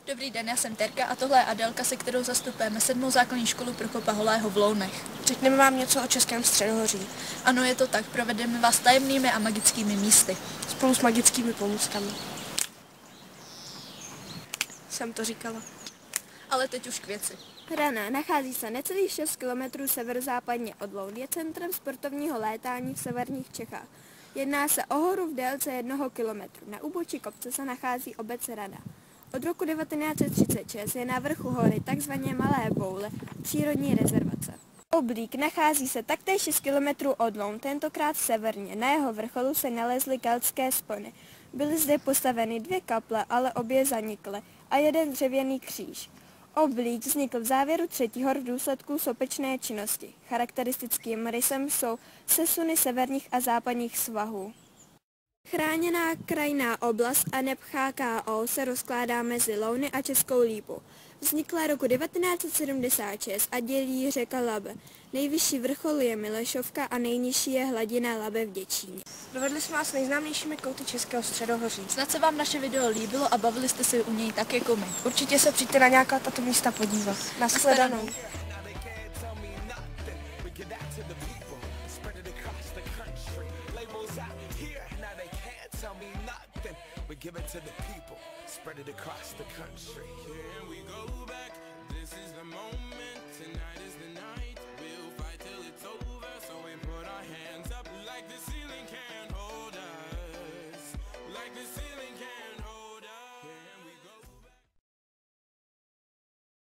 Dobrý den, já jsem Terka a tohle je Adelka, se kterou zastupujeme 7. základní školu Prokopa Holého v Lounech. Řekneme vám něco o Českém středohoří. Ano, je to tak, provedeme vás tajemnými a magickými místy. Spolu s magickými pomůckami. Jsem to říkala. Ale teď už k věci. Rana nachází se necelých 6 km severozápadně od Loun. Je centrem sportovního létání v severních Čechách. Jedná se o horu v délce 1 kilometru. Na úbočí kopce se nachází obec Rana. Od roku 1936 je na vrchu hory takzvané Malé Boule přírodní rezervace. Oblík nachází se taktéž 6 km od Loun, tentokrát severně. Na jeho vrcholu se nalezly keltské spony. Byly zde postaveny 2 kaple, ale obě zanikly, a jeden dřevěný kříž. Oblík vznikl v závěru třetích hor v důsledku sopečné činnosti. Charakteristickým rysem jsou sesuny severních a západních svahů. Chráněná krajinná oblast ANEP HKO se rozkládá mezi Louny a Českou Lípu. Vznikla roku 1976 a dělí řeka Labe. Nejvyšší vrchol je Milešovka a nejnižší je hladina Labe v Děčíně. Dovedli jsme vás nejznámějšími kouty Českého středohoří. Snad se vám naše video líbilo a bavili jste se u něj tak jako my. Určitě se přijďte na nějaká tato místa podívat. Nashledanou. We give it to the people, spread it across the country. Here we go back, this is the moment.